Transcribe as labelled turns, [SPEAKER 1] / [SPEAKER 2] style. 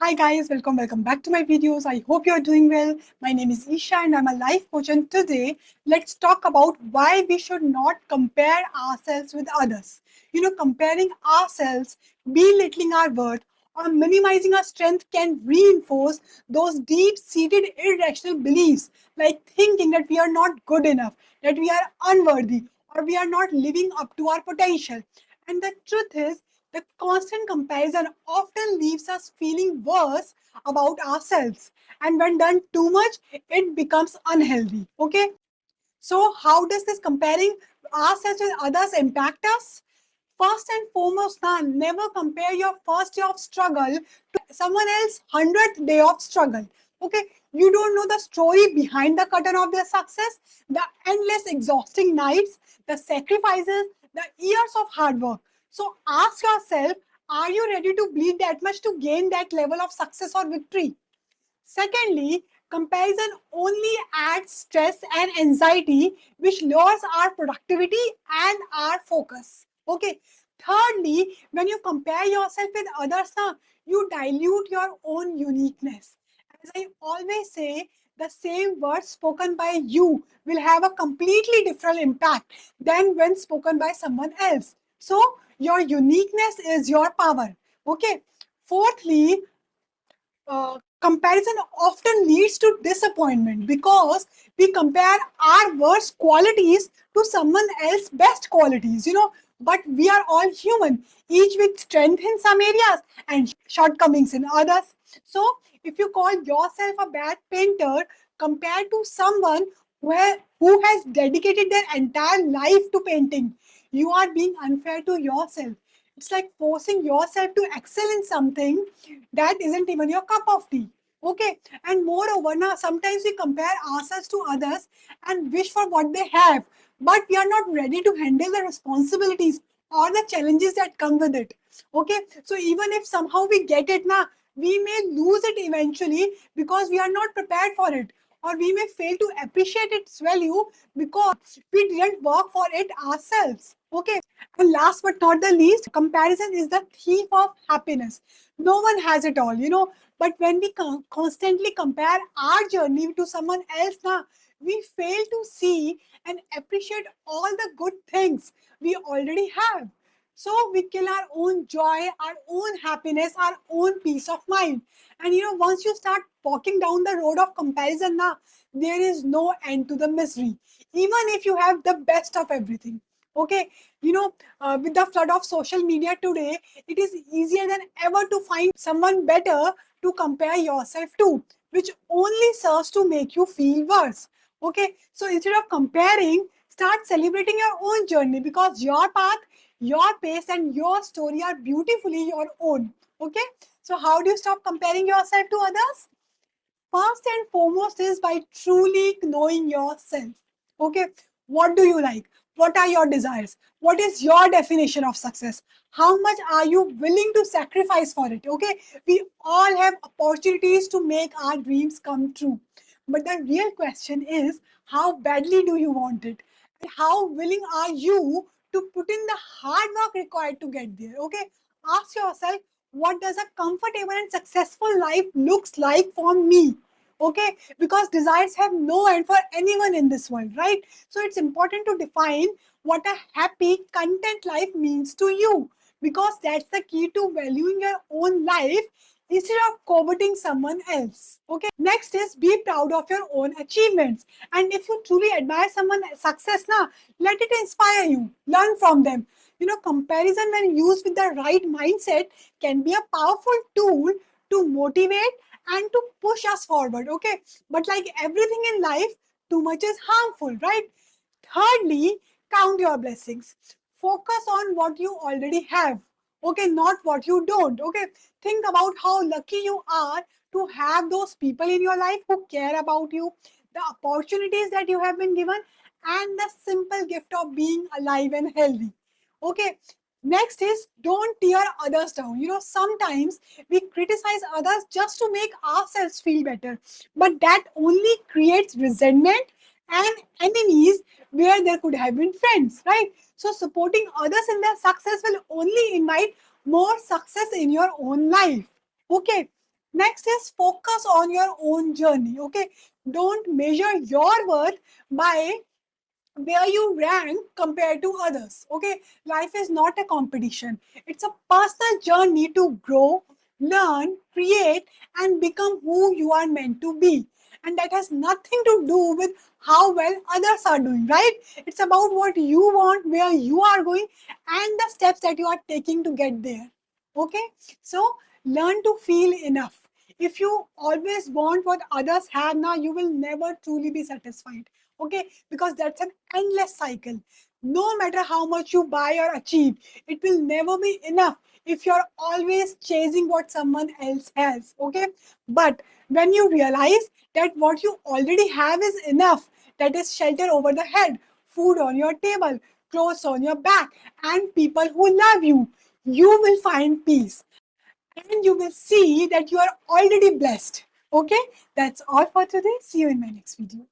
[SPEAKER 1] Hi guys, welcome back to my videos. I hope you're doing well. My name is Isha and I'm a life coach, and today let's talk about why we should not compare ourselves with others. Comparing ourselves, belittling our worth, or minimizing our strength can reinforce those deep-seated irrational beliefs like thinking that we are not good enough, that we are unworthy, or we are not living up to our potential. And the truth is, the constant comparison often leaves us feeling worse about ourselves. And when done too much, it becomes unhealthy. Okay. So, how does this comparing ourselves with others impact us? First and foremost, now, never compare your first day of struggle to someone else's 100th day of struggle. Okay, you don't know the story behind the curtain of their success, the endless exhausting nights, the sacrifices, the years of hard work. So ask yourself, are you ready to bleed that much to gain that level of success or victory? Secondly, comparison only adds stress and anxiety, which lowers our productivity and our focus. Okay. Thirdly, when you compare yourself with others, you dilute your own uniqueness. As I always say, the same words spoken by you will have a completely different impact than when spoken by someone else. So, your uniqueness is your power. Okay. Fourthly, comparison often leads to disappointment because we compare our worst qualities to someone else's best qualities, but we are all human, each with strength in some areas and shortcomings in others. So if you call yourself a bad painter compared to someone who has dedicated their entire life to painting, you are being unfair to yourself. It's like forcing yourself to excel in something that isn't even your cup of tea. Okay. And moreover, now sometimes we compare ourselves to others and wish for what they have, but we are not ready to handle the responsibilities or the challenges that come with it. Okay. So even if somehow we get it now, we may lose it eventually because we are not prepared for it, or we may fail to appreciate its value because we didn't work for it ourselves. Okay. And last but not the least, comparison is the thief of happiness. No one has it all, but when we constantly compare our journey to someone else, we fail to see and appreciate all the good things we already have. So we kill our own joy, our own happiness, our own peace of mind. And once you start walking down the road of comparison, there is no end to the misery, even if you have the best of everything. Okay. With the flood of social media today, it is easier than ever to find someone better to compare yourself to, which only serves to make you feel worse. Okay. So instead of comparing, start celebrating your own journey, because your path, your pace, and your story are beautifully your own. Okay. So how do you stop comparing yourself to others? First and foremost is by truly knowing yourself. Okay. What do you like? What are your desires? What is your definition of success? How much are you willing to sacrifice for it? Okay. We all have opportunities to make our dreams come true. But the real question is, how badly do you want it? And how willing are you to put in the hard work required to get there? Okay. Ask yourself, what does a comfortable and successful life looks like for me? Okay. Because desires have no end for anyone in this world, right? So it's important to define what a happy content life means to you, because that's the key to valuing your own life instead of coveting someone else. Okay. Next is, be proud of your own achievements. And if you truly admire someone's success, let it inspire you, learn from them. Comparison, when used with the right mindset, can be a powerful tool to motivate and to push us forward. Okay. But like everything in life, too much is harmful, right? Thirdly, count your blessings. Focus on what you already have. Okay, not what you don't. Okay. Think about how lucky you are to have those people in your life who care about you, the opportunities that you have been given, and the simple gift of being alive and healthy. Okay. Next is, don't tear others down. Sometimes we criticize others just to make ourselves feel better, but that only creates resentment and enemies where there could have been friends, right? So supporting others in their success will only invite more success in your own life. Okay. Next is focus on your own journey. Okay, don't measure your worth by where you rank compared to others. Okay, life is not a competition, it's a personal journey to grow, learn, create, and become who you are meant to be. And that has nothing to do with how well others are doing, right? It's about what you want, where you are going, and the steps that you are taking to get there. Okay, so learn to feel enough. If you always want what others have now, you will never truly be satisfied. Okay, because that's an endless cycle. No matter how much you buy or achieve, it will never be enough if you're always chasing what someone else has. Okay, but when you realize that what you already have is enough, that is shelter over the head, food on your table, clothes on your back, and people who love you, you will find peace, and you will see that you are already blessed. Okay, that's all for today. See you in my next video.